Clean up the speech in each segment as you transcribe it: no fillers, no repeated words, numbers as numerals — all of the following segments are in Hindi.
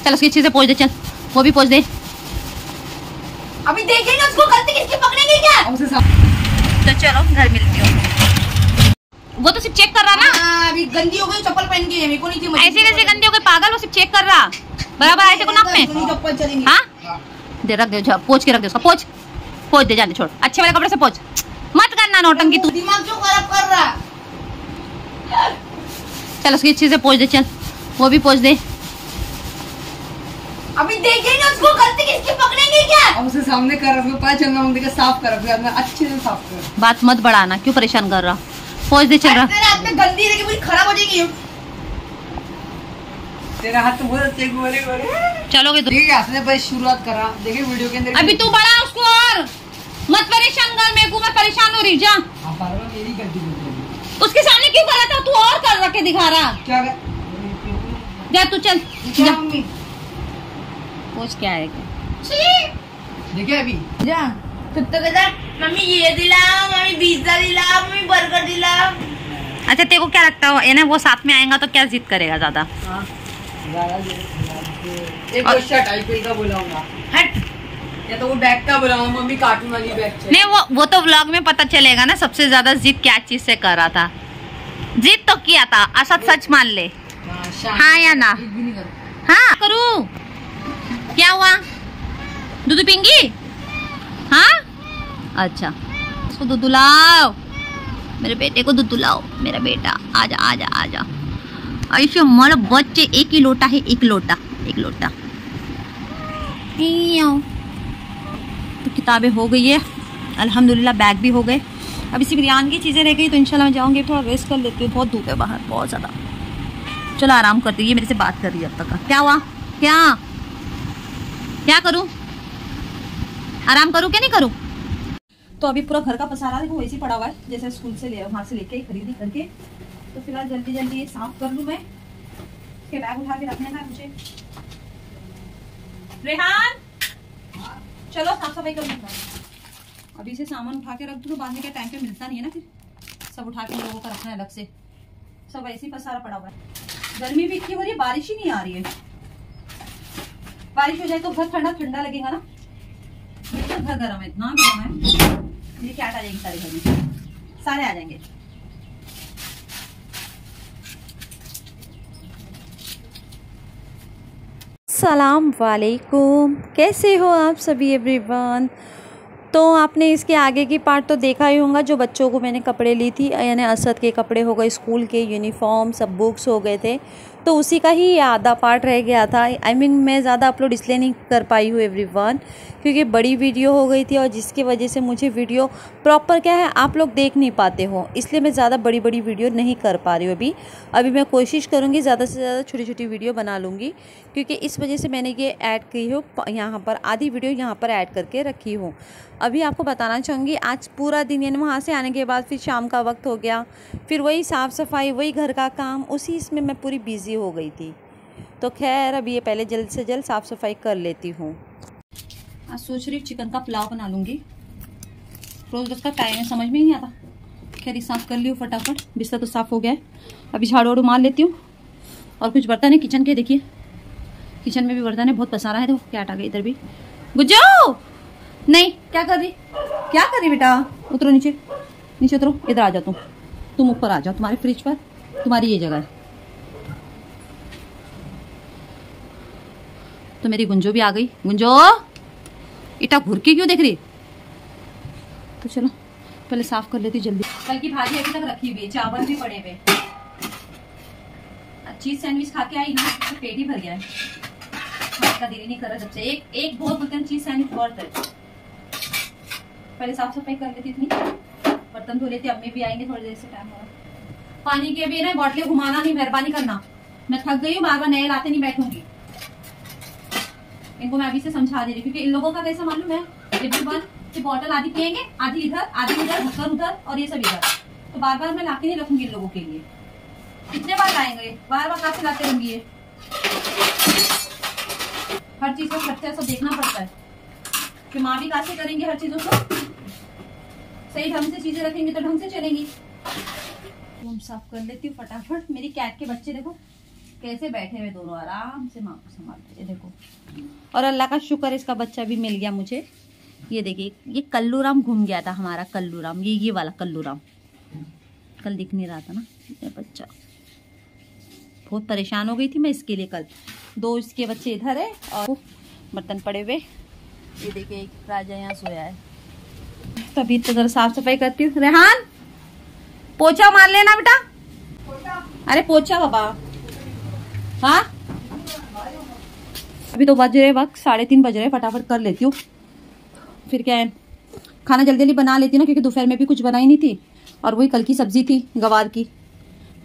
चल उसकी अच्छे से पोंछ दे, चल वो भी पोंछ दे। अभी देखेंगे उसको गलती किसकी पकड़ेंगे क्या। तो चलो घर मिलती हूँ। वो तो सिर्फ चेक कर रहा ना। अभी गंदी हो गई चप्पल पहन के, मेरे को नहीं थी। ऐसे कैसे गंदी हो गई पागल, वो सिर्फ चेक कर रहा बराबर ऐसे को नाप में। चप्पल चलेंगे। हाँ दे रख दे, पोंछ के रख दे उसका, पोंछ दे, जाने छोड़, अच्छे वाले कपड़े से पोंछ, मत करना नौटंकी तू। दिमाग क्यों खराब कर रहा। चल उसकी अच्छे से पोंछ दे, चल वो भी पोंछ दे। अभी देखेंगे उसको गलती किसकी पकड़ेंगे क्या। अब उसे सामने कर, उसको पता चलना मंदिर का साफ कर, अच्छे से साफ कर। बात मत बढ़ाना, क्यों परेशान कर रहा, पोंछ दे। चल रहा हाथ में गंदी रहेगी, पूरी खराब हो जाएगी। तेरा हाथ तो बहुत अच्छे गोरे गोरे। चलोगे तो ठीक है, आपने बस शुरुआत करा, देखिए वीडियो के अंदर। अभी तू बड़ा उसको और मत परेशान कर, मेरे को मैं परेशान हो रही। जा मेरी गलती उसके सामने क्यों कर रहा था, तू और कर रखे दिखा रहा। क्या जा तू, चल जा। पोंछ क्या है देखिए अभी जा खुद तो कहता मम्मी ये दिलाओ, मम्मी पिज्जा दिलाओ, मम्मी बर्गर दिलाओ। अच्छा तेरे को क्या लगता है ना वो साथ में आएगा तो क्या जिद करेगा ज्यादा। एक शर्ट आईपीएल का बुलाऊंगा, हट, या तो वो बैग का बुलाऊंगा, मम्मी कार्टून वाली बैग चाहिए। नहीं वो तो व्लॉग में पता चलेगा ना सबसे ज्यादा जिद क्या चीज से कर रहा था। जिद तो किया था, असद सच मान ले। हाँ या ना। हाँ करूँ, क्या हुआ, दूध पींगी। हाँ अच्छा, उसको दूध लाओ, मेरे बेटे को दूध लाओ, मेरा बेटा आजा आजा आजा। ऐसे हमारा बच्चे एक ही लोटा है, एक लोटा। तो किताबें हो गई है अल्हम्दुलिल्लाह, बैग भी हो गए। अभी सिर्फ रियान की चीज़ें रह गई, तो इंशाल्लाह मैं जाऊँगी थोड़ा रेस्ट कर लेती हूँ, बहुत धूप है बाहर बहुत ज़्यादा। चलो आराम करती, ये मेरे से बात कर रही है अब तक का। क्या हुआ, क्या करूँ, आराम करूँ क्या नहीं करूँ। तो अभी पूरा घर का पसारा देखो वैसे पड़ा हुआ है, जैसे स्कूल से वहाँ से लेके खरीदी करके। तो फिलहाल जल्दी जल्दी ये साफ कर लूँ मैं, उसके बैग उठा के रखने का मुझे। रेहान चलो साफ सफाई कर लूँगा। अभी से सामान उठा के रख दूँ तो बाद में क्या टाइम पे मिलता नहीं है ना, फिर सब उठा के लोगों का रखना है अलग से। सब ऐसे ही पसारा पड़ा हुआ है। गर्मी भी इतनी हो रही है, बारिश ही नहीं आ रही है। बारिश हो जाए तो घर ठंडा ठंडा लगेगा ना, घर गर्म है, इतना गर्म है। ये क्या आ जाएंगे सारे घर में, सारे आ जाएंगे। अस्सलाम वालेकुम, कैसे हो आप सभी एवरीवन। तो आपने इसके आगे की पार्ट तो देखा ही होगा, जो बच्चों को मैंने कपड़े ली थी, यानी असद के कपड़े हो गए, स्कूल के यूनिफॉर्म, सब बुक्स हो गए थे, तो उसी का ही आधा पार्ट रह गया था। मैं ज़्यादा अपलोड इसलिए नहीं कर पाई हूँ एवरीवन, क्योंकि बड़ी वीडियो हो गई थी, और जिसकी वजह से मुझे वीडियो प्रॉपर क्या है आप लोग देख नहीं पाते हो, इसलिए मैं ज़्यादा बड़ी वीडियो नहीं कर पा रही हूँ। अभी मैं कोशिश करूँगी ज़्यादा से ज़्यादा छोटी छोटी वीडियो बना लूँगी, क्योंकि इस वजह से मैंने ये ऐड की हो यहाँ पर, आधी वीडियो यहाँ पर ऐड करके रखी हूँ। अभी आपको बताना चाहूँगी, आज पूरा दिन यानी वहाँ से आने के बाद फिर शाम का वक्त हो गया, फिर वही साफ़ सफाई, वही घर का काम, उसी इसमें मैं पूरी बिज़ी हो गई थी। तो खैर अभी ये पहले जल्द से जल्द साफ़ सफाई कर लेती हूँ। आज सोच रही हूँ चिकन का पुलाव बना लूँगी, रोज़ रोज़ का टाइम है, समझ में ही नहीं आता। खैर ये साफ़ कर ली हूँ फटाफट, बिस्तर तो साफ़ हो गया है। अभी झाड़ू वाड़ू मार लेती हूँ, और कुछ बर्तन है किचन के, देखिए किचन में भी बर्तन है, बहुत पसारा है। देखो क्या हटा गया, इधर भी। गुज्जो नहीं, क्या कर रही बेटा, उतरो नीचे उतरो, इधर आ जाओ, तुम ऊपर आ जाओ, तुम्हारे फ्रिज पर तुम्हारी ये जगह है। तो मेरी गुंजो भी आ गई। गुंजो इटा घुर के क्यों देख रही। तो चलो पहले साफ कर लेती जल्दी। कल की भाजी अभी तक रखी हुई है, चावल भी पड़े हुए। चीज सैंडविच खा के आई ना, तो पेट ही भर गया है, का दिल ही नहीं कर रहा। जब से एक बहुत बोलते हैं चीज सैंडविच बहुत है। पहले साफ सफाई कर लेती थी, बर्तन धो लेती, अम्मी भी आएंगे थोड़ी देर से, टाइम होगा। पानी के भी ना बॉटलें घुमाना नहीं, मेहरबानी करना, मैं थक गई हूँ, बार बार नए लाते नहीं बैठूंगी। इनको मैं अभी से समझा दे रही, क्योंकि इन लोगों का कैसा मालूम है, कि बॉटल आधी पियेंगे, आधी इधर आधी उधर, ढक्कन उधर और ये सब इधर। तो बार बार मैं लाके नहीं रखूंगी इन लोगों के लिए। कितने बार लाएंगे, बार बार कहाँ से लाते रहेंगी। हर चीज का खर्चा सब देखना पड़ता है, कि माँ भी कैसे करेंगे हर चीजों को, सही ढंग से चीजें रखेंगे तो ढंग से चलेंगी। हम साफ कर लेती हूँ फटाफट। मेरी कैट के बच्चे देखो कैसे बैठे हुए दोनों आराम से माँ को संभालते, देखो। और अल्लाह का शुक्र इसका बच्चा भी मिल गया मुझे। ये देखिए, ये कल्लू राम घूम गया था हमारा कल्लू राम, ये वाला कल्लू राम, कल दिख नहीं रहा था ना ये बच्चा। बहुत परेशान हो गई थी मैं इसके लिए कल। 2 इसके बच्चे इधर है और बर्तन पड़े हुए। ये देखिए एक राजा यहाँ सोया है। तभी तो जरा साफ सफाई करती हूँ। रेहान पोछा मार लेना बेटा। अरे पोछा बाबा। हाँ अभी तो बज रहे वक्त 3:30 बज रहे, फटाफट कर लेती हूँ। फिर क्या है, खाना जल्दी जल्दी बना लेती ना, क्योंकि दोपहर में भी कुछ बनाई नहीं थी और वही कल की सब्जी थी गवार की,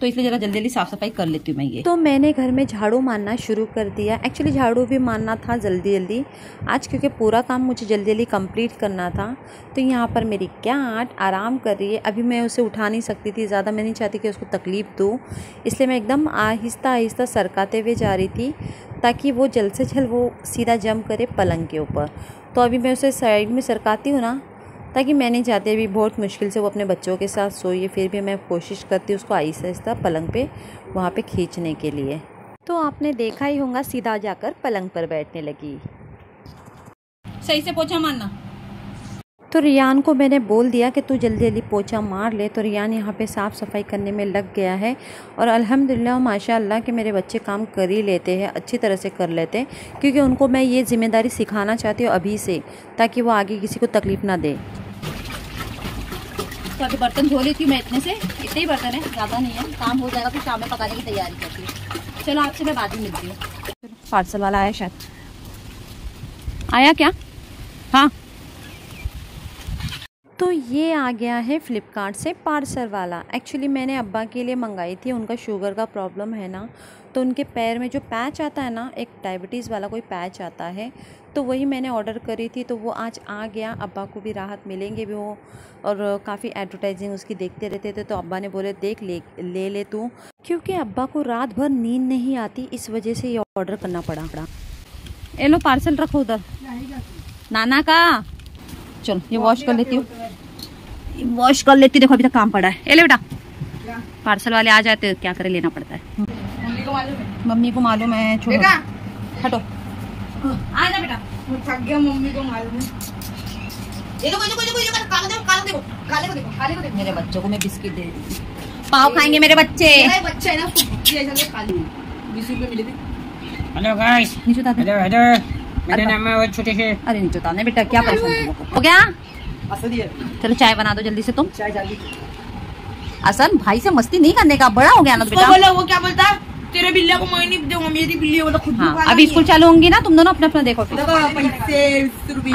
तो इसलिए जरा जल्दी जल्दी साफ सफाई कर लेती हूँ मैं। ये तो मैंने घर में झाड़ू मारना शुरू कर दिया। एक्चुअली झाड़ू भी मारना था जल्दी जल्दी आज, क्योंकि पूरा काम मुझे जल्दी जल्दी कंप्लीट करना था। तो यहाँ पर मेरी कैट आराम कर रही है। अभी मैं उसे उठा नहीं सकती थी ज़्यादा, मैं नहीं चाहती कि उसको तकलीफ़ दूँ, इसलिए मैं एकदम आहिस्ता आहिस्ता सरकाते हुए जा रही थी ताकि वो जल्द से जल्द वो सीधा जंप करे पलंग के ऊपर। तो अभी मैं उसे साइड में सरकाती हूँ ना, ताकि मैं नहीं चाहती अभी बहुत मुश्किल से वो अपने बच्चों के साथ सोई है, फिर भी मैं कोशिश करती हूँ उसको आहिस्ता आहिस्ता पलंग पे वहाँ पे खींचने के लिए। तो आपने देखा ही होगा सीधा जाकर पलंग पर बैठने लगी। सही से पोछा मारना। तो रियान को मैंने बोल दिया कि तू जल्दी जल्दी पोछा मार ले, तो रियान यहाँ पे साफ़ सफाई करने में लग गया है। और अल्हम्दुलिल्लाह माशाअल्लाह कि मेरे बच्चे काम कर ही लेते हैं, अच्छी तरह से कर लेते हैं, क्योंकि उनको मैं ये ज़िम्मेदारी सिखाना चाहती हूँ अभी से, ताकि वो आगे किसी को तकलीफ़ ना दे। तो अभी बर्तन धो लेती हूँ मैं, इतने ही बर्तन है, ज़्यादा नहीं है, काम हो जाएगा। फिर शाम में पकाने की तैयारी करती हूँ। चलो आपसे मैं बाद में मिलती हूँ। पार्सल वाला आया शायद, आया क्या? हाँ तो ये आ गया है फ़्लिपकार्ट से पार्सल वाला। एक्चुअली मैंने अब्बा के लिए मंगाई थी, उनका शुगर का प्रॉब्लम है ना, तो उनके पैर में जो पैच आता है ना, एक डायबिटीज़ वाला कोई पैच आता है, तो वही मैंने ऑर्डर करी थी। तो वो आज आ गया। अब्बा को भी राहत मिलेंगे भी वो, और काफ़ी एडवर्टाइजिंग उसकी देखते रहते थे, तो अब्बा ने बोले देख ले तू, क्योंकि अब्बा को रात भर नींद नहीं आती, इस वजह से ये ऑर्डर करना पड़ा। ए लो पार्सल रखो उधर नाना का। चलो ये वॉश कर लेती हूँ, वॉश कर लेती। देखो अभी तक काम पड़ा है। ए ले बेटा, पार्सल वाले आ जाते क्या करे, लेना पड़ता है। मम्मी को मालूम है। छोड़ो हटो, आ जा बेटा। थक गया, मम्मी को मालूम है। देखो काले को देखो। मेरे बच्चों को मैं बिस्किट दे दी, पाव खाएंगे मेरे बच्चे। बच्चा है ना, उसको खा ली 20 रुपए मिले थे। हेलो गाइस, नीचे उतार दे। हेलो मेरा नाम है छोटे से। अरे नीचे उतारने बेटा, क्या परेशान हो गया? चलो चाय बना दो जल्दी से तुम। चाय जल्दी। असन भाई से मस्ती नहीं करने का, बड़ा हो गया ना बेटा। बोला वो क्या बोलता, तेरे बिल्लिया को मैं नहीं दूंगा, मेरी बिल्ली बोला खुद। हाँ, अभी स्कूल चालू होंगी ना, तुम दोनों अपना अपना देखो।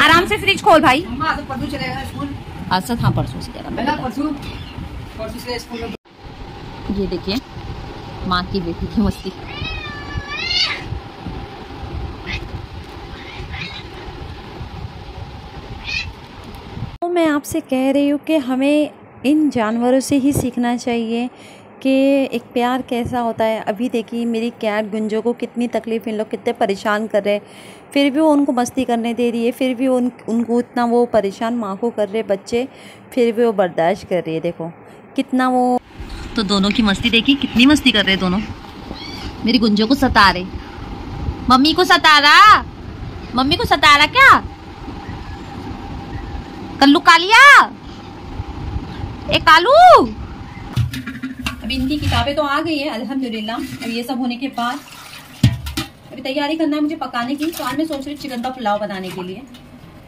आराम से फ्रिज खोल भाई। परसों चलेगा स्कूल। असद हाँ परसों से जाएगा। परसों से स्कूल। ये देखिए माँ की बेटी की मस्ती। तो मैं आपसे कह रही हूँ कि हमें इन जानवरों से ही सीखना चाहिए कि एक प्यार कैसा होता है। अभी देखिए मेरी कैट गुंजो को कितनी तकलीफ़, इन लोग कितने परेशान कर रहे हैं, फिर भी वो उनको मस्ती करने दे रही है, फिर भी उनको इतना वो परेशान माँ को कर रहे बच्चे, फिर भी वो बर्दाश्त कर रही है। देखो कितना वो, तो दोनों की मस्ती देखी, कितनी मस्ती कर रहे दोनों। मेरी गुंजो को सता रहे, मम्मी को सता रहा, मम्मी को सता रहा क्या? कल्लू कालिया, ए कालू। अभी इनकी किताबें तो आ गई है अल्हम्दुलिल्लाह। अब ये सब होने के बाद अभी तैयारी करना है मुझे पकाने की। तो आज मैं सोच रही हूँ चिकन का पुलाव बनाने के लिए।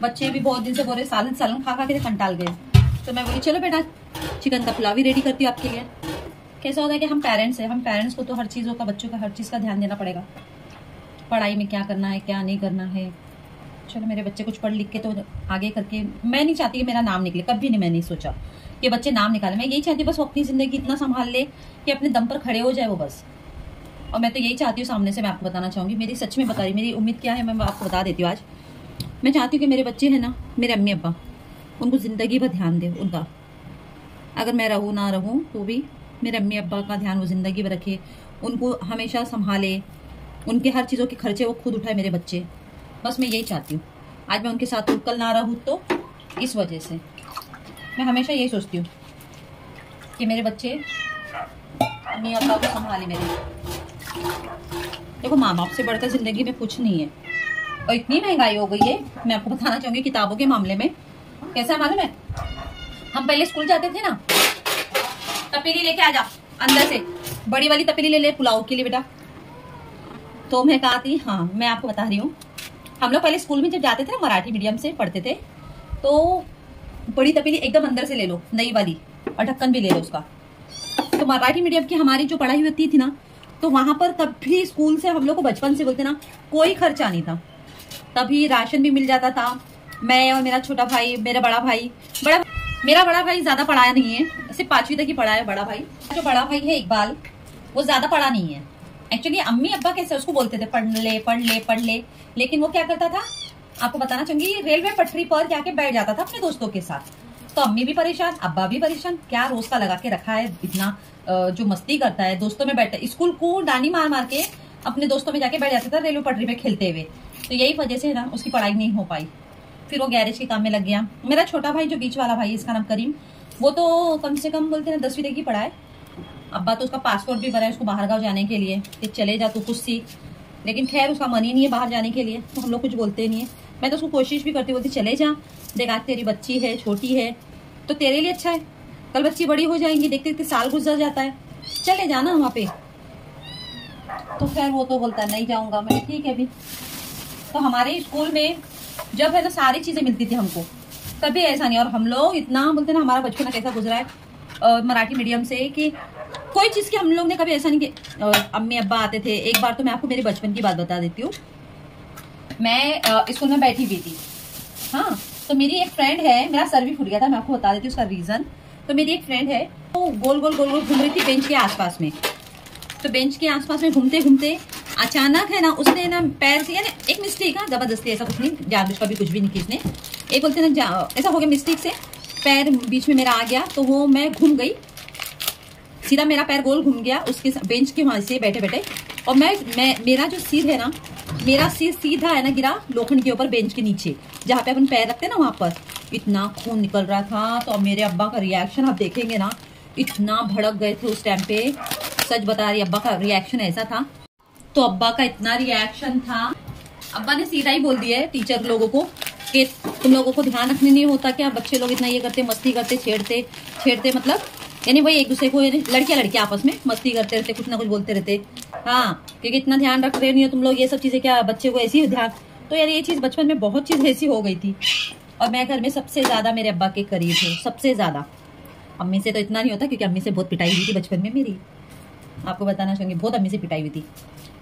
बच्चे भी बहुत दिन से बोल रहे सालन खा खा के कंटाल गए, तो मैं बोली चलो बेटा चिकन का पुलाव ही रेडी करती हूँ आपके लिए। कैसा होता है कि हम पेरेंट्स हैं, हम पेरेंट्स को तो हर चीज़ों का, बच्चों का हर चीज़ का ध्यान देना पड़ेगा। पढ़ाई में क्या करना है क्या नहीं करना है। चलो मेरे बच्चे कुछ पढ़ लिख के तो आगे करके, मैं नहीं चाहती कि मेरा नाम निकले, कभी नहीं मैंने सोचा कि बच्चे नाम निकाले। मैं यही चाहती बस वो अपनी ज़िंदगी इतना संभाल ले कि अपने दम पर खड़े हो जाए वो बस। और मैं तो यही चाहती हूँ, सामने से मैं आपको बताना चाहूँगी, मेरी सच में बता रही, मेरी उम्मीद क्या है मैं आपको बता देती हूँ आज। मैं चाहती हूँ कि मेरे बच्चे हैं ना, मेरे अम्मी अब्बा, उनको ज़िंदगी भर ध्यान दे उनका। अगर मैं रहूँ ना रहूँ तो भी मेरे अम्मी अब्बा का ध्यान वो ज़िंदगी भर रखे, उनको हमेशा संभाले, उनके हर चीज़ों के खर्चे वो खुद उठाए मेरे बच्चे। बस मैं यही चाहती हूँ। आज मैं उनके साथ कल ना रहूँ तो इस वजह से मैं हमेशा यही सोचती हूँ कि मेरे बच्चे अम्मी अब्बा को संभाले मेरे। देखो माँ बाप से बढ़कर जिंदगी में कुछ नहीं है, और इतनी महंगाई हो गई है। मैं आपको बताना चाहूंगी किताबों के मामले में कैसा मालूम है, हम पहले स्कूल जाते थे ना, तपेली लेके आ जा अंदर से, बड़ी वाली तपेली ले पुलाव के लिए बेटा। तो मैं कहा थी, हाँ मैं आपको बता रही हूँ, हम लोग पहले स्कूल में जब जाते थे ना, मराठी मीडियम से पढ़ते थे, तो बड़ी तपेली एकदम अंदर से ले लो, नई वाली, और ढक्कन भी ले लो उसका। तो मराठी मीडियम की हमारी जो पढ़ाई होती थी ना, तो वहां पर तभी स्कूल से हम लोग को बचपन से बोलते ना, कोई खर्चा नहीं था, तभी राशन भी मिल जाता था। मैं और मेरा छोटा भाई, मेरा बड़ा भाई ज्यादा पढ़ाया नहीं है, सिर्फ 5वीं तक ही पढ़ा है बड़ा भाई। जो बड़ा भाई है इकबाल, वो ज्यादा पढ़ा नहीं है। एक्चुअली अम्मी अब्बा कैसे उसको बोलते थे, पढ़ ले पढ़ ले पढ़ ले, लेकिन वो क्या करता था, आपको बताना चाहूंगी, रेलवे पटरी पर जाके बैठ जाता था अपने दोस्तों के साथ। तो अम्मी भी परेशान, अब्बा भी परेशान, क्या रोज का लगा के रखा है, इतना जो मस्ती करता है, दोस्तों में बैठता, स्कूल को डानी मार मार के अपने दोस्तों में जाके बैठ जाता था रेलवे पटरी पे खेलते हुए। तो यही वजह से ना उसकी पढ़ाई नहीं हो पाई। फिर वो गैरेज के काम में लग गया। मेरा छोटा भाई जो बीच वाला भाई, इसका नाम करीम, वो तो कम से कम बोलते ना 10वीं तक ही पढ़ा है। अब्बा तो उसका पासपोर्ट भी बनाया उसको बाहर गाँव जाने के लिए कि चले जा तू कुछ सीख, लेकिन खैर उसका मन ही नहीं है बाहर जाने के लिए, तो हम लोग कुछ बोलते नहीं है। मैं तो उसको कोशिश भी करती, बोलती चले जा, देख आज तेरी बच्ची है, छोटी है, तो तेरे लिए अच्छा है, कल बच्ची बड़ी हो जाएंगी, देखते देखते साल गुजर जाता है, चले जाना वहाँ पे। तो खैर वो तो बोलता नहीं जाऊंगा मैं, ठीक है भी। तो हमारे स्कूल में जब है ना सारी चीजें मिलती थी हमको, कभी ऐसा नहीं। और हम लोग इतना बोलते ना, हमारा बचपन कैसा गुजरा है मराठी मीडियम से, कि कोई चीज की हम लोग ने कभी ऐसा नहीं कि अम्मी अब्बा आते थे। एक बार तो मैं आपको मेरे बचपन की बात बता देती हूँ, मैं स्कूल में बैठी हुई थी, हाँ, तो मेरी एक फ्रेंड है, मेरा सर भी फूट गया था, मैं आपको बता देती हूँ उसका रीजन। तो मेरी एक फ्रेंड है, वो गोल गोल गोल गोल घूम रही थी बेंच के आसपास में। तो बेंच के आसपास में घूमते घूमते अचानक है ना उसने ना पैर से, यानी एक मिस्टेक, हाँ जबरदस्ती, ऐसा कुछ नहीं, जानबूझ का भी कुछ भी नहीं किसने, एक बोलते ना ऐसा हो गया, मिस्टेक से पैर बीच में मेरा आ गया, तो वो मैं घूम गई, सीधा मेरा पैर गोल घूम गया उसके बेंच के वहां से बैठे बैठे, और मैं मेरा जो सिर है ना, मेरा सिर सीधा है ना गिरा लोखंड के ऊपर, बेंच के नीचे जहाँ पे अपन पैर रखते हैं ना, वहां पर इतना खून निकल रहा था। तो मेरे अब्बा का रिएक्शन आप देखेंगे ना, इतना भड़क गए थे उस टाइम पे, सच बता रही, अब्बा का रिएक्शन ऐसा था। तो अब्बा का इतना रिएक्शन था, अब्बा ने सीधा ही बोल दिया है टीचर लोगों को कि तुम लोगों को ध्यान रखने नहीं होता क्या, बच्चे लोग इतना ये करते, मस्ती करते, छेड़ते, मतलब यानी वही एक दूसरे को, लड़कियां आपस में मस्ती करते रहते, कुछ ना कुछ बोलते रहते, हाँ, क्योंकि इतना ध्यान रख रहे नहीं हो तुम लोग, ये सब चीजें क्या बच्चे को ऐसी ध्यान। तो यार ये चीज बचपन में बहुत चीज ऐसी हो गई थी। और मैं घर में सबसे ज्यादा मेरे अब्बा के करीब हूँ, सबसे ज्यादा। अम्मी से तो इतना नहीं होता, क्योंकि अम्मी से बहुत पिटाई हुई थी बचपन में मेरी, आपको बताना चाहूंगी, बहुत अम्मी से पिटाई हुई थी।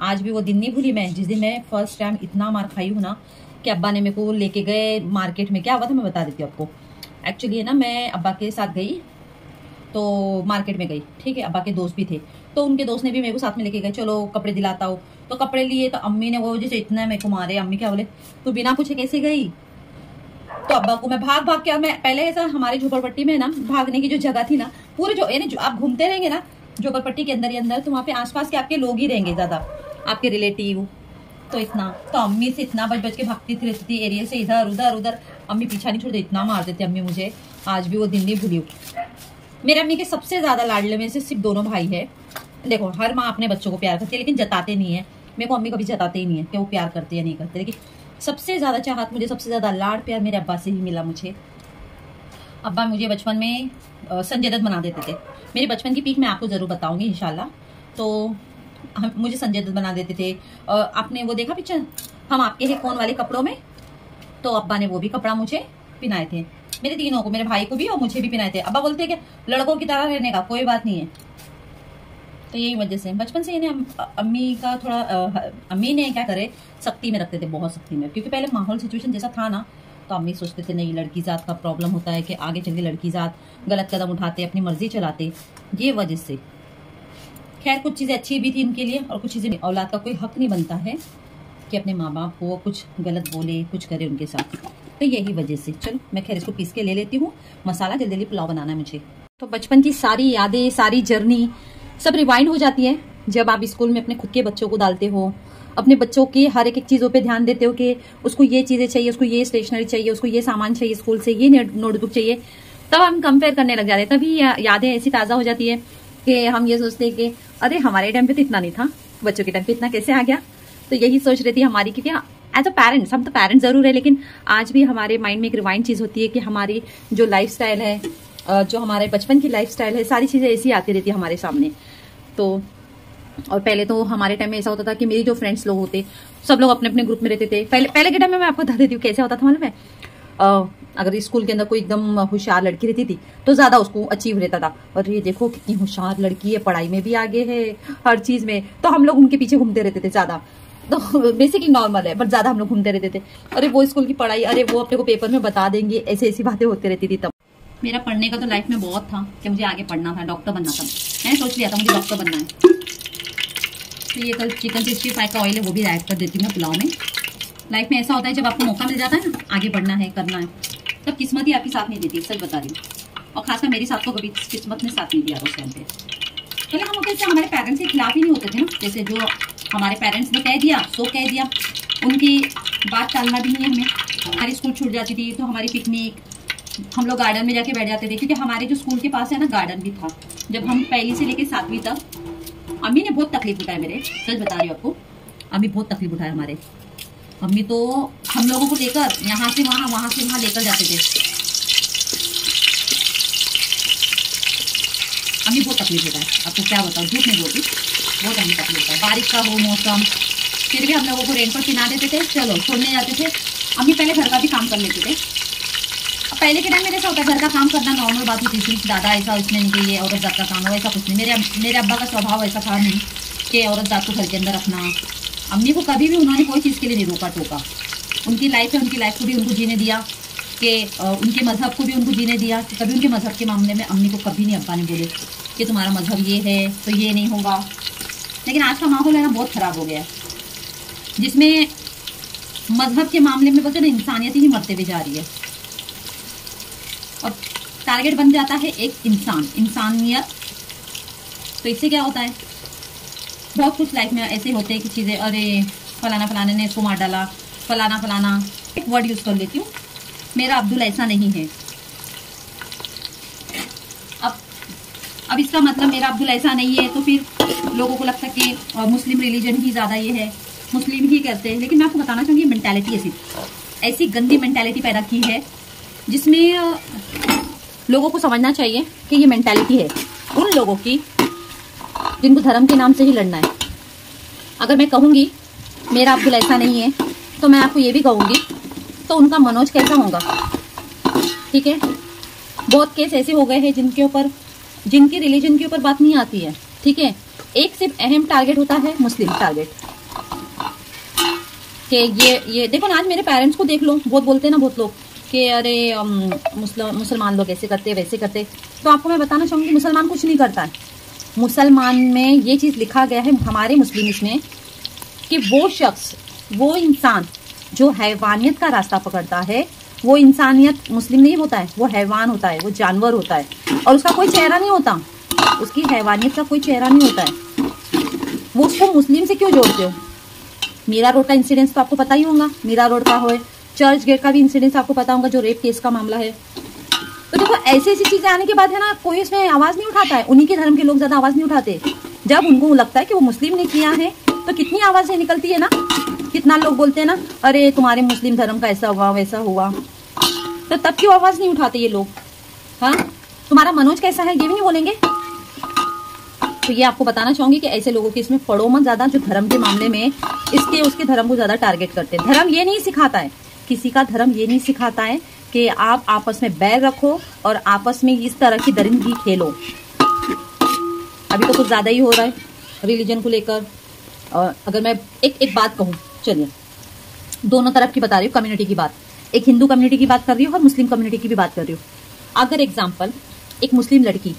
आज भी वो दिन नहीं भूली मैं, जिस दिन मैं फर्स्ट टाइम इतना मार खाई हूँ ना, कि अब्बा ने मेरे को लेके गए मार्केट में। क्या हुआ था मैं बता देती हूँ आपको। एक्चुअली है ना, मैं अब्बा के साथ गई, तो मार्केट में गई, ठीक है, अब्बा के दोस्त भी थे, तो उनके दोस्त ने भी मेरे को साथ में लेके गए, चलो कपड़े दिलाता हूँ। तो कपड़े लिए, तो अम्मी ने वो जैसे इतना मेरे को मारे, अम्मी क्या बोले, तू बिना पूछे कैसे गई। तो अब्बा को मैं भाग भाग के, मैं पहले ऐसा हमारे झोपड़पट्टी में ना भागने की जो जगह थी ना, पूरे जो यानी जो आप घूमते रहेंगे ना झोपड़पट्टी के अंदर ही अंदर, तो वहाँ पे आसपास के आपके लोग ही रहेंगे ज्यादा, आपके रिलेटिव। तो इतना, तो अम्मी से इतना बच बच के भागती रहती थी एरिया से, इधर उधर उधर, अम्मी पीछा नहीं छोड़ती, इतना मारते थे अम्मी मुझे, आज भी वो दिन नहीं भूली। मेरे अम्मी के सबसे ज्यादा लाडले में से सिर्फ दोनों भाई है। देखो हर माँ अपने बच्चों को प्यार करती है, लेकिन जताते नहीं है। मेरे को अम्मी कभी जताते ही नहीं है कि वो प्यार करते या नहीं करते, लेकिन सबसे ज्यादा चाहत मुझे, सबसे ज्यादा लाड प्यार मेरे अब्बा से ही मिला मुझे। अब्बा मुझे बचपन में संजय दत्त बना देते थे। मेरी बचपन की पीक मैं आपको जरूर बताऊंगी इंशाल्लाह। तो मुझे संजय दत्त बना देते थे। आपने वो देखा पिक्चर हम आपके हैं कौन वाले कपड़ों में, तो अब्बा ने वो भी कपड़ा मुझे पिनाए थे, मेरे तीनों को, मेरे भाई को भी और मुझे भी पिनाए थे। अब्बा बोलते कि लड़कों की तरह रहने का कोई बात नहीं है। तो यही वजह से बचपन से अम्मी का थोड़ा अम्मी ने क्या करे, सख्ती में रखते थे, बहुत सख्ती में, क्योंकि पहले माहौल सिचुएशन जैसा था ना, तो अम्मी सोचते थे नहीं लड़की जात का प्रॉब्लम होता है कि आगे चल के लड़की जात गलत कदम उठाते, अपनी मर्जी चलाते, ये वजह से। खैर कुछ चीजें अच्छी भी थी उनके लिए, और कुछ चीजें, औलाद का कोई हक नहीं बनता है कि अपने माँ बाप को कुछ गलत बोले, कुछ करे उनके साथ। तो यही वजह से। चलो मैं खैर इसको पीस के ले लेती हूँ, मसाला जल्दी जल्दी पुलाव बनाना है मुझे। तो बचपन की सारी यादें, सारी जर्नी सब रिवाइंड हो जाती है जब आप स्कूल में अपने खुद के बच्चों को डालते हो, अपने बच्चों की हर एक चीजों पे ध्यान देते हो कि उसको ये चीजें चाहिए, उसको ये स्टेशनरी चाहिए, उसको ये सामान चाहिए स्कूल से, ये नोटबुक चाहिए। तब हम कंपेयर करने लग जाते हैं, तभी यादें ऐसी ताजा हो जाती है कि हम ये सोचते हैं कि अरे हमारे टाइम पे तो इतना नहीं था, बच्चों के टाइम पे इतना कैसे आ गया। तो यही सोच रही थी हमारी, क्योंकि एज अ पेरेंट्स, हम तो पेरेंट्स जरूर है, लेकिन आज भी हमारे माइंड में एक रिवाइंड चीज होती है कि हमारी जो लाइफस्टाइल है, जो हमारे बचपन की लाइफस्टाइल है, सारी चीजें ऐसी आती रहती है हमारे सामने। तो और पहले तो हमारे टाइम में ऐसा होता था कि मेरी जो फ्रेंड्स लोग होते, सब लोग अपने अपने ग्रुप में रहते थे। पहले के टाइम में मैं आपको बता देती हूँ कैसे होता था। मालूम है, अगर स्कूल के अंदर कोई एकदम होशियार लड़की रहती थी तो ज्यादा उसको अचीव रहता था, और ये देखो कितनी होशियार लड़की है, पढ़ाई में भी आगे है, हर चीज में, तो हम लोग उनके पीछे घूमते रहते थे ज्यादा। तो बेसिकली नॉर्मल है, बट ज्यादा हम लोग घूमते रहते थे। अरे वो स्कूल की पढ़ाई, अरे वो अपने को पेपर में बता देंगे, ऐसी ऐसी बातें होती रहती थी। तब मेरा पढ़ने का तो लाइफ में बहुत था कि मुझे आगे पढ़ना था, डॉक्टर बनना था। मैंने सोच लिया था मुझे डॉक्टर बनना है। तो ये कल चिकन 65 का ऑयल है, वो भी ऐड कर देती हूँ मैं पुलाव में। लाइफ में ऐसा होता है जब आपको मौका मिल जाता है ना आगे बढ़ना है, करना है, तब किस्मत ही आपकी साथ नहीं देती, सच बता रही हूँ। और खासकर मेरे साथ तो कभी किस्मत ने साथ नहीं दिया उस टाइम पे। पहले हम होते थे हमारे पेरेंट्स के खिलाफ ही नहीं होते थे ना, जैसे जो हमारे पेरेंट्स ने कह दिया सो कह दिया, उनकी बात टालना भी नहीं है हमें। हमारी स्कूल छूट जाती थी तो हमारी पिकनिक, हम लोग गार्डन में जाके बैठ जाते थे, क्योंकि हमारे जो स्कूल के पास है ना गार्डन भी था। जब हम पहली से लेके 7वीं तक, अम्मी ने बहुत तकलीफ उठाई मेरे, सच बता रही हूँ आपको, अम्मी बहुत तकलीफ उठाए हमारे। अम्मी तो हम लोगों को लेकर यहाँ से वहां लेकर जाते थे। अम्मी बहुत तकलीफ होता है, आपको क्या बताऊँ, झूठ नहीं बोलती, बहुत अम्मी तकलीफ होता है। बारिश का हो मौसम, फिर भी हम लोगों को रेनकोट पहना देते थे, चलो छोड़ने जाते थे। अम्मी पहले घर का भी काम कर लेते थे। पहले के टाइम में ऐसा होता है, घर का काम करना नॉर्मल बात होती थी। दादा ऐसा इसमें नहीं कि ये औरत जात का काम हो, ऐसा कुछ नहीं। मेरे अब्बा का स्वभाव ऐसा था नहीं कि औरत जात को घर के अंदर रखना। अम्मी को कभी भी उन्होंने कोई चीज़ के लिए नहीं रोका टोका। उनकी लाइफ है, उनकी लाइफ को भी उनको जीने दिया, कि उनके मजहब को भी उनको जीने दिया। कि कभी उनके मजहब के मामले में अम्मी को कभी नहीं अब्बा ने बोले कि तुम्हारा मजहब ये है तो ये नहीं होगा। लेकिन आज का माहौल है ना बहुत ख़राब हो गया, जिसमें मजहब के मामले में बोलते ना इंसानियत ही मरते हुए जा रही है, और टारगेट बन जाता है एक इंसानियत। तो इससे क्या होता है, बहुत कुछ लाइफ में ऐसे होते हैं कि चीज़ें, अरे फलाने ने इसको मार डाला, फलाना। एक वर्ड यूज़ कर लेती हूँ, मेरा अब्दुल ऐसा नहीं है। अब इसका मतलब मेरा अब्दुल ऐसा नहीं है, तो फिर लोगों को लगता है कि मुस्लिम रिलीजन ही ज़्यादा ये है, मुस्लिम ही करते हैं। लेकिन मैं आपको बताना चाहूँगी मेंटालिटी ऐसी गंदी मेंटालिटी पैदा की है, जिसमें लोगों को समझना चाहिए कि ये मेंटालिटी है उन लोगों की जिनको धर्म के नाम से ही लड़ना है। अगर मैं कहूँगी मेरा अब्दुल ऐसा नहीं है, तो मैं आपको ये भी कहूँगी तो उनका मनोज कैसा होगा, ठीक है। बहुत केस ऐसे हो गए हैं जिनकी रिलीजन के ऊपर बात नहीं आती है, ठीक है। एक सिर्फ अहम टारगेट होता है मुस्लिम टारगेट, कि ये देखो ना, आज मेरे पेरेंट्स को देख लो, बहुत बोलते हैं ना बहुत लोग कि अरे मुसलमान लोग ऐसे करते वैसे करते। तो आपको मैं बताना चाहूँगी मुसलमान कुछ नहीं करता है। मुसलमान में ये चीज़ लिखा गया है हमारे मुस्लिम इसमें, कि वो शख्स, वो इंसान जो हैवानियत का रास्ता पकड़ता है, वो इंसानियत मुस्लिम नहीं होता है, वो हैवान होता है, वो जानवर होता है, और उसका कोई चेहरा नहीं होता, उसकी हैवानियत का कोई चेहरा नहीं होता है। वो उसको मुस्लिम से क्यों जोड़ते हो? मीरा रोड का इंसिडेंस तो आपको पता ही होगा, मीरा रोड का हो, चर्च गेट का भी इंसिडेंस आपको पता होगा, जो रेप केस का मामला है। तो देखो ऐसी चीजें आने के बाद है ना, कोई इसमें आवाज नहीं उठाता है। उन्हीं के धर्म के लोग ज्यादा आवाज नहीं उठाते। जब उनको लगता है कि वो मुस्लिम ने किया है, तो कितनी आवाजें निकलती है ना, कितना लोग बोलते हैं ना, अरे तुम्हारे मुस्लिम धर्म का ऐसा हुआ वैसा हुआ। तो तब क्यों आवाज नहीं उठाते ये लोग? हाँ, तुम्हारा मनोज कैसा है ये भी नहीं बोलेंगे। तो ये आपको बताना चाहूंगी कि ऐसे लोगों के इसमें पड़ो मत ज्यादा, जो धर्म के मामले में इसके उसके धर्म को ज्यादा टारगेट करते हैं। धर्म ये नहीं सिखाता है, किसी का धर्म ये नहीं सिखाता है कि आप आपस में बैर रखो और आपस में इस तरह की दरिंदगी खेलो। अभी तो कुछ ज्यादा ही हो रहा है रिलीजन को लेकर। अगर मैं एक बात कहूँ, चलिए दोनों तरफ की बता रही हूँ, कम्युनिटी की बात, एक हिंदू कम्युनिटी की बात कर रही हूँ और मुस्लिम कम्युनिटी की भी बात कर रही हूँ। अगर एग्जाम्पल, एक मुस्लिम लड़की,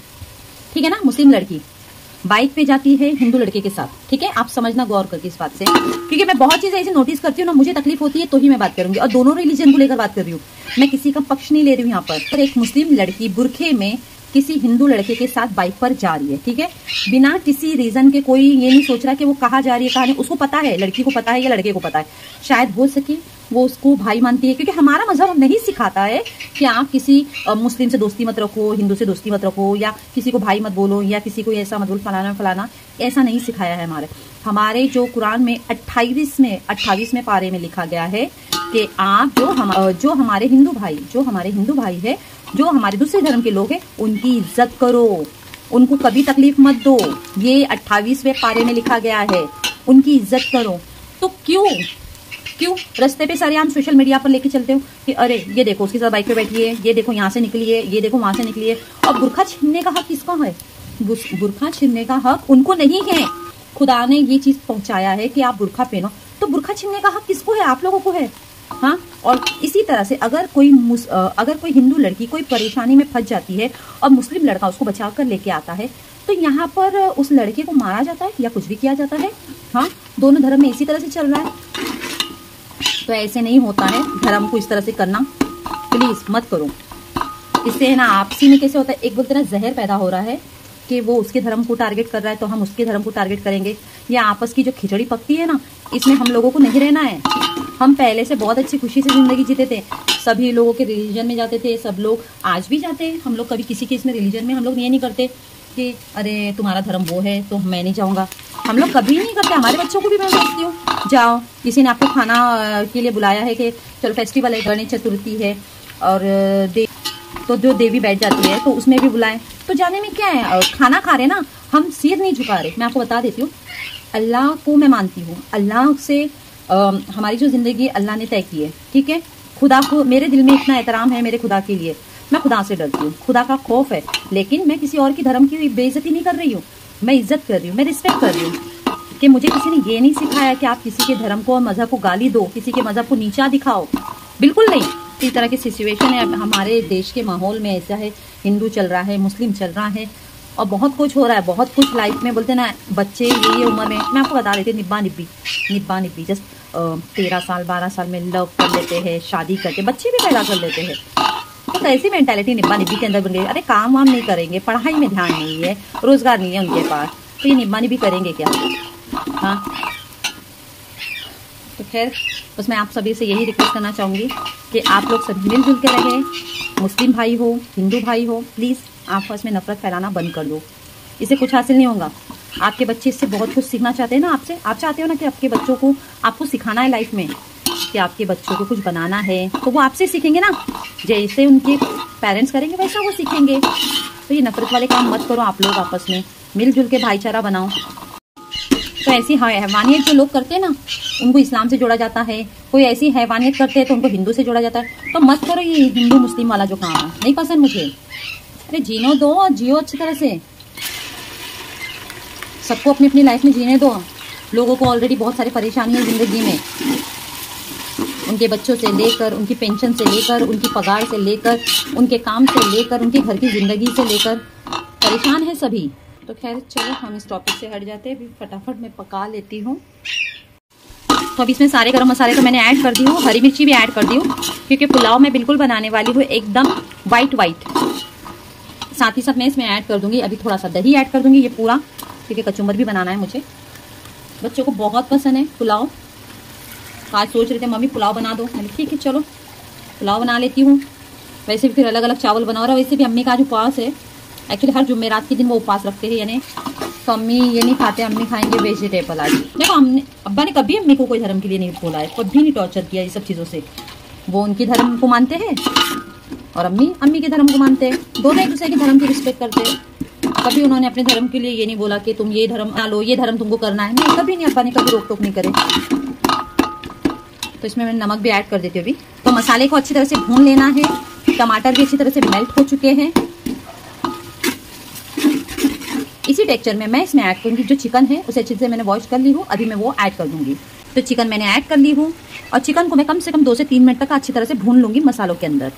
ठीक है ना, मुस्लिम लड़की बाइक पे जाती है हिंदू लड़के के साथ, ठीक है, आप समझना गौर करके इस बात से, क्योंकि मैं बहुत चीजें ऐसे नोटिस करती हूँ ना, मुझे तकलीफ होती है तो ही मैं बात करूंगी, और दोनों रिलीजन को लेकर बात कर रही हूँ, मैं किसी का पक्ष नहीं ले रही हूँ यहाँ पर। एक मुस्लिम लड़की बुरखे में किसी हिंदू लड़के के साथ बाइक पर जा रही है, ठीक है, बिना किसी रीजन के, कोई ये नहीं सोच रहा कि वो कहाँ जा रही है कहाँ नहीं, उसको पता है, लड़की को पता है या लड़के को पता है, शायद हो सके वो उसको भाई मानती है, क्योंकि हमारा मजहब नहीं सिखाता है कि आप किसी मुस्लिम से दोस्ती मत रखो, हिंदू से दोस्ती मत रखो, या किसी को भाई मत बोलो, या किसी को ऐसा मत बोलो, फलाना फलाना, ऐसा नहीं सिखाया है हमारे। हमारे जो कुरान में 28वें पारे में लिखा गया है कि आप जो हमारे हिंदू भाई है, जो हमारे दूसरे धर्म के लोग हैं, उनकी इज्जत करो, उनको कभी तकलीफ मत दो। ये 28वें पारे में लिखा गया है, उनकी इज्जत करो। तो क्यों रास्ते पे सारे हम सोशल मीडिया पर लेके चलते हो कि अरे ये देखो उसके साथ बाइक पे बैठी है, ये देखो यहाँ से निकली है, ये देखो वहां से निकली है। और बुर्खा छीनने का हक किसका है? बुर्खा छीनने का हक उनको नहीं है। खुदा ने ये चीज पहुंचाया है कि आप बुर्खा पहनो, तो बुर्खा छीनने का हक किसको है? आप लोगों को है। हाँ, और इसी तरह से अगर कोई हिंदू लड़की कोई परेशानी में फंस जाती है और मुस्लिम लड़का उसको बचा कर लेके आता है, तो यहाँ पर उस लड़के को मारा जाता है या कुछ भी किया जाता है। हाँ, दोनों धर्म में इसी तरह से चल रहा है। तो ऐसे नहीं होता है, धर्म को इस तरह से करना प्लीज मत करो। इससे है ना आपसी में कैसे होता है, एक बोलते ना जहर पैदा हो रहा है कि वो उसके धर्म को टारगेट कर रहा है तो हम उसके धर्म को टारगेट करेंगे। या आपस की जो खिचड़ी पकती है ना, इसमें हम लोगों को नहीं रहना है। हम पहले से बहुत अच्छी खुशी से जिंदगी जीते थे, सभी लोगों के रिलीजन में जाते थे, सब लोग आज भी जाते हैं। हम लोग कभी किसी के इसमें रिलीजन में हम लोग ये नहीं करते कि अरे तुम्हारा धर्म वो है तो मैं नहीं जाऊंगा। हम लोग कभी नहीं करते। हमारे बच्चों को भी मैं बोलती हूँ जाओ, किसी ने आपको खाना के लिए बुलाया है कि चलो फेस्टिवल है, गणेश चतुर्थी है और तो जो देवी बैठ जाती है तो उसमें भी बुलाएं, तो जाने में क्या है? खाना खा रहे ना, हम सिर नहीं झुका रहे। मैं आपको बता देती हूँ, अल्लाह को मैं मानती हूँ, अल्लाह से हमारी जो जिंदगी अल्लाह ने तय की है, ठीक है। खुदा को मेरे दिल में इतना एहतराम है मेरे खुदा के लिए, मैं खुदा से डरती हूँ, खुदा का खौफ है। लेकिन मैं किसी और की धर्म की बेइज्जती नहीं कर रही हूँ, मैं इज्जत कर रही हूँ, मैं रिस्पेक्ट कर रही हूँ। कि मुझे किसी ने ये नहीं सिखाया कि आप किसी के धर्म को और मजहब को गाली दो, किसी के मजहब को नीचा दिखाओ, बिल्कुल नहीं। इस तरह की सिचुएशन है हमारे देश के माहौल में, ऐसा है हिंदू चल रहा है, मुस्लिम चल रहा है और बहुत कुछ हो रहा है, बहुत कुछ लाइफ में बोलते ना बच्चे ये उम्र में, मैं आपको बता रही थी निब्बा निब्बी जस्ट 13 साल 12 साल में लव कर लेते हैं, शादी करके बच्चे भी पैदा कर लेते हैं। तो ऐसी मेंटालिटी निब्बा निब्बी के अंदर बन गई। अरे काम वाम नहीं करेंगे, पढ़ाई में ध्यान नहीं है, रोजगार नहीं है उनके पास, तो ये निब्बा निब्बी करेंगे क्या? हाँ, तो खैर बस मैं आप सभी से यही रिक्वेस्ट करना चाहूँगी कि आप लोग सभी मिलजुल के रहें। मुस्लिम भाई हो, हिंदू भाई हो, प्लीज़ आपस में नफरत फैलाना बंद कर दो। इससे कुछ हासिल नहीं होगा। आपके बच्चे इससे बहुत कुछ सीखना चाहते हैं ना आपसे, आप चाहते हो ना कि आपके बच्चों को आपको सिखाना है लाइफ में कि आपके बच्चों को कुछ बनाना है, तो वो आपसे सीखेंगे ना, जैसे उनके पेरेंट्स करेंगे वैसा वो सीखेंगे। तो ये नफरत वाले काम मत करो, आप लोग आपस में मिलजुल के भाईचारा बनाओ। तो ऐसी हैवानियत जो लोग करते हैं ना, उनको इस्लाम से जोड़ा जाता है, कोई ऐसी हैवानियत करते हैं तो उनको हिंदू से जोड़ा जाता है। तो मत करो ये हिंदू मुस्लिम वाला जो काम है, नहीं पसंद मुझे। अरे जीनो दो और जियो अच्छी तरह से, सबको अपनी अपनी लाइफ में जीने दो। लोगों को ऑलरेडी बहुत सारी परेशानी है जिंदगी में, उनके बच्चों से लेकर, उनकी पेंशन से लेकर, उनकी पगार से लेकर, उनके काम से लेकर, उनके घर की जिंदगी से लेकर परेशान है सभी। तो खैर चलो हम इस टॉपिक से हट जाते हैं, अभी फटाफट मैं पका लेती हूँ। तो अब इसमें सारे गरम मसाले तो मैंने ऐड कर दी हूँ, हरी मिर्ची भी ऐड कर दी हूँ, क्योंकि पुलाव मैं बिल्कुल बनाने वाली हूँ एकदम वाइट। साथ ही साथ मैं इसमें ऐड कर दूंगी अभी थोड़ा सा दही ऐड कर दूंगी, ये पूरा, क्योंकि कचुम्बर भी बनाना है मुझे। बच्चों को बहुत पसंद है पुलाव। आज सोच रहे थे मम्मी पुलाव बना दो, मैंने ठीक है चलो पुलाव बना लेती हूँ। वैसे भी फिर अलग अलग चावल बना रहा, वैसे भी अम्मी का आज उपवास है। एक्चुअली हर जुम्मेरात के दिन वो उपवास रखते हैं, यानी तो अम्मी ये नहीं खाते, अम्मी खाएंगे वेजिटेबल। आज देखो अब्बा ने कभी अम्मी को कोई धर्म के लिए नहीं बोला है, कभी नहीं टॉर्चर किया ये सब चीज़ों से। वो उनकी धर्म को मानते हैं और अम्मी के धर्म को मानते हैं, दोनों एक दूसरे के धर्म की रिस्पेक्ट करते हैं। कभी उन्होंने अपने धर्म के लिए ये नहीं बोला कि तुम ये धर्म ना लो, ये धर्म तुमको करना है, नहीं, कभी नहीं। अब्बा ने कभी रोक टोक नहीं करे। तो इसमें मैं नमक भी ऐड कर देती हूँ अभी। तो मसाले को अच्छी तरह से भून लेना है, टमाटर भी अच्छी तरह से मेल्ट हो चुके हैं। इसी टेक्सचर में मैं इसमें ऐड करूंगी जो चिकन है, उसे अच्छे से मैंने वॉश कर ली हूँ, अभी मैं वो ऐड कर दूंगी। तो चिकन मैंने ऐड कर ली हूँ और चिकन को मैं कम से कम 2 से 3 मिनट तक अच्छी तरह से भून लूंगी मसालों के अंदर।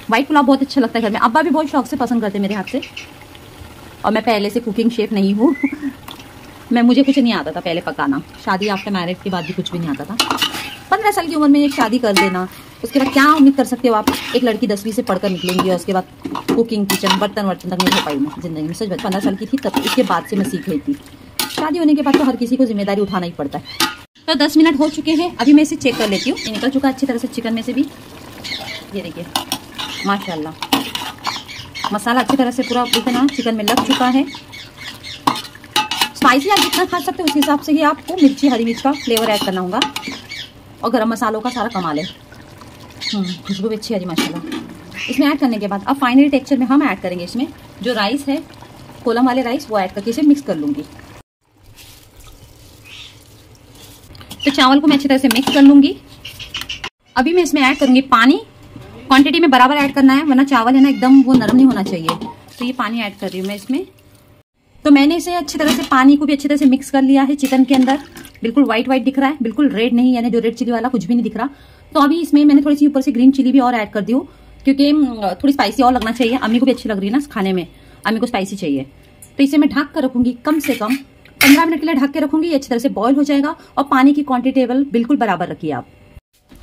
व्हाइट पुलाव बहुत अच्छा लगता है घर में, अब्बा भी बहुत शौक से पसंद करते हैं मेरे हाथ से। और मैं पहले से कुकिंग शेफ नहीं हूँ मुझे कुछ नहीं आता था पहले पकाना, शादी आफ्टर मैरिज के बाद भी कुछ भी नहीं आता था। 15 साल की उम्र में एक शादी कर देना, उसके बाद क्या उम्मीद कर सकते हो आप? एक लड़की 10वीं से पढ़कर निकलेंगी और उसके बाद कुकिंग, किचन, बर्तन तक नहीं हो पाई मैं जिंदगी में। सच बात, 15 साल की थी तब, उसके बाद से मैं सीख रही थी। शादी होने के बाद तो हर किसी को जिम्मेदारी उठाना ही पड़ता है। तो 10 मिनट हो चुके हैं, अभी मैं इसे चेक कर लेती हूँ। ये निकल चुका अच्छी तरह से चिकन में से भी, ये देखिए माशाल्लाह मसाला अच्छी तरह से पूरा ना चिकन में लग चुका है। स्पाइसी आप जितना खा सकते हो उस हिसाब से ही आपको मिर्ची हरी मिर्च का फ्लेवर ऐड करना होगा और गरम मसालों का सारा कमाल है। खुशबू भी अच्छी है जी माशाल्लाह। इसमें ऐड करने के बाद अब फाइनली टेक्सचर में हम ऐड करेंगे इसमें जो राइस है, कोलम वाले राइस, वो ऐड करके इसे मिक्स कर लूँगी। तो चावल को मैं अच्छी तरह से मिक्स कर लूँगी। अभी मैं इसमें ऐड करूँगी पानी। क्वांटिटी में बराबर ऐड करना है वरना चावल है ना एकदम वो नरम नहीं होना चाहिए। तो ये पानी ऐड कर रही हूँ मैं इसमें। तो मैंने इसे अच्छी तरह से पानी को भी अच्छी तरह से मिक्स कर लिया है चिकन के अंदर। बिल्कुल व्हाइट व्हाइट दिख रहा है, बिल्कुल रेड नहीं, यानी जो रेड चिली वाला कुछ भी नहीं दिख रहा। तो अभी इसमें मैंने थोड़ी सी ऊपर से ग्रीन चिली भी और ऐड कर दी हूँ क्योंकि थोड़ी स्पाइसी और लगना चाहिए। अम्मी को भी अच्छी लग रही है ना खाने में, अम्मी को स्पाइसी चाहिए। तो इसे मैं ढक कर रखूंगी कम से कम 15 मिनट के लिए ढक के रखूंगी। ये अच्छी तरह से बॉईल हो जाएगा और पानी की क्वांटिटी टेबल बिल्कुल बराबर रखिए आप।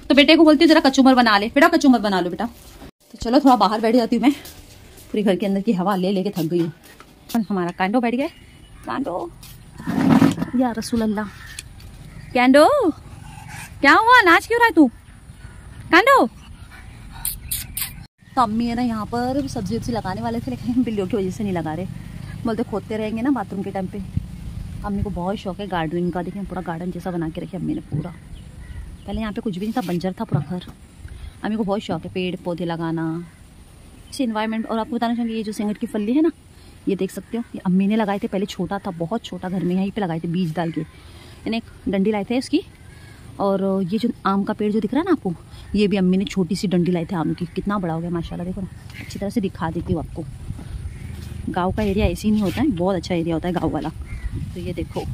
तो बेटे को बोलती हूँ जरा कचूमर बना ले, बेटा कचूमर बना लो बेटा। तो चलो थोड़ा बाहर बैठ जाती हूँ मैं, पूरी घर के अंदर की हवा ले लेके थक गई हूँ। हमारा कांडो बैठ गए। कांडो या रसूल अल्लाह, कांडो क्या हुआ, नाच क्यों रहा है तू कांडो? तो अम्मी है ना यहाँ पर सब्जी वब्जी लगाने वाले थे लेकिन बिल्लियों की वजह से नहीं लगा रहे। बोलते खोदते रहेंगे ना बाथरूम के टाइम पे। अम्मी को बहुत शौक है गार्डनिंग का। देखिए पूरा गार्डन जैसा बना के रखे अम्मी ने पूरा। पहले यहाँ पे कुछ भी नहीं था, बंजर था पूरा घर। अम्मी को बहुत शौक है पेड़ पौधे लगाना, अच्छी इन्वायरमेंट। और आपको बताना चाहूँगी ये जो सिंगट की फली है ना, ये देख सकते हो, ये अम्मी ने लगाए थे। पहले छोटा था, बहुत छोटा, घर में यहीं पे लगाए थे बीज डाल के। यानी एक डंडी लाए थे इसकी। और ये जो आम का पेड़ जो दिख रहा है ना आपको, ये भी अम्मी ने छोटी सी डंडी लाई थी आम की। कितना बड़ा हो गया माशाल्लाह। देखो ना, अच्छी तरह से दिखा देती हूँ आपको। गाँव का एरिया ऐसे ही नहीं होता है, बहुत अच्छा एरिया होता है गाँव वाला। तो ये देखो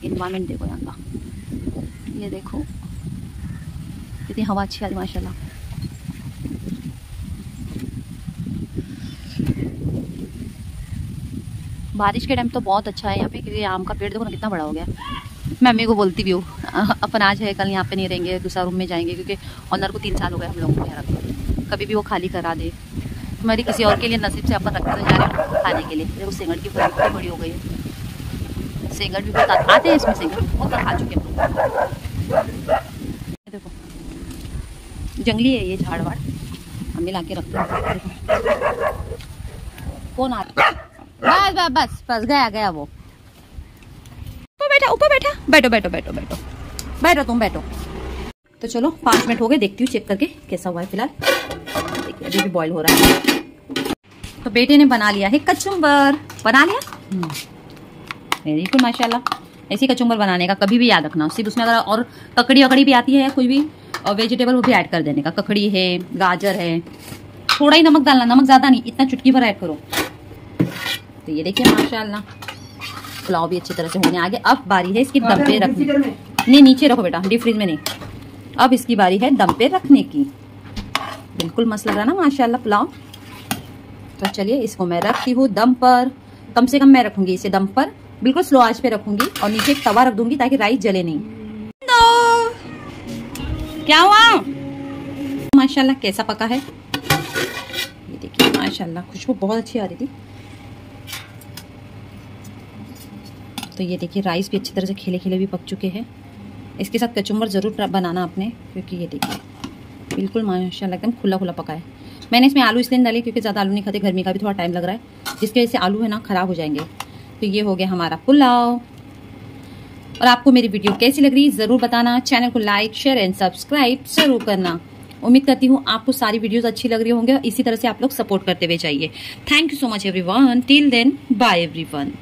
इन्वायरमेंट देखो यहाँ का, ये देखो कितनी हवा अच्छी आ रही माशाल्लाह। बारिश के टाइम तो बहुत अच्छा है यहाँ पे क्योंकि आम का पेड़ देखो ना कितना बड़ा हो गया। मैं अम्मी को बोलती भी हूँ अपन आज है कल यहाँ पे नहीं रहेंगे, दूसरा रूम में जाएंगे क्योंकि ऑनर को 3 साल हो गए हम लोगों को यहाँ रखते। कभी भी वो खाली करा दे। हमारी किसी और के लिए नसीब से अपन रखते जा रहे हैं खाने के लिए। देखो सिंगड़ की फूल कितनी बड़ी हो गई है। सिंगड़ भी बहुत आते हैं इसमें, सिंगड़ बहुत खा चुके हैं। देखो जंगली है ये झाड़ वाड़, हम ला के रखते हैं। कौन आता? बस बस बस गया गया वो। ऊपर बैठा, बैठो बैठो बैठो बैठो बैठो तुम बैठो। तो चलो 5 मिनट हो गए, देखती हूँ चेक करके कैसा हुआ है। फिलहाल देखिए अभी भी बॉईल हो रहा है। तो बेटे ने बना लिया है कचुम्बर। बना लिया, वेरी गुड माशाल्लाह। ऐसी कचुम्बर बनाने का कभी भी याद रखना। सिर्फ उसमें अगर और ककड़ी वकड़ी भी आती है कुछ भी और वेजिटेबल वो भी ऐड कर देने का। ककड़ी है, गाजर है, थोड़ा ही नमक डालना, नमक ज्यादा नहीं, इतना चुटकी भर ऐड करो। तो ये देखिए माशाल्लाह पुलाव भी अच्छी तरह से होने आ गया। अब बारी है इसकी दम पे रखने। नहीं नीचे रखो बेटा, डीप फ्रीज में नहीं। अब इसकी बारी है दम पे रखने की। बिल्कुल मस्त लग रहा ना माशाल्लाह पुलाव। तो चलिए इसको मैं रखती हूँ दम पर। कम से कम मैं रखूंगी इसे दम पर, बिल्कुल स्लो आंच पे रखूंगी और नीचे एक तवा रख दूंगी ताकि राइस जले नहीं। क्या हुआ माशाल्लाह कैसा पका है ये देखिए माशाल्लाह, खुशबू बहुत अच्छी आ रही थी। तो ये देखिए राइस भी अच्छी तरह से खिले खिले भी पक चुके हैं। इसके साथ कचुम्बर ज़रूर बनाना आपने क्योंकि ये देखिए बिल्कुल माशाल्लाह एकदम खुला खुला पका है। मैंने इसमें आलू इसलिए डाली क्योंकि ज़्यादा आलू नहीं खाते, गर्मी का भी थोड़ा टाइम लग रहा है जिसकी वजह से आलू है ना ख़राब हो जाएंगे। तो ये हो गया हमारा पुलाव। और आपको मेरी वीडियो कैसी लग रही है ज़रूर बताना। चैनल को लाइक शेयर एंड सब्सक्राइब ज़रूर करना। उम्मीद करती हूँ आपको सारी वीडियोस अच्छी लग रही होंगे और इसी तरह से आप लोग सपोर्ट करते हुए जाइए। Thank you so much everyone. Till then bye everyone.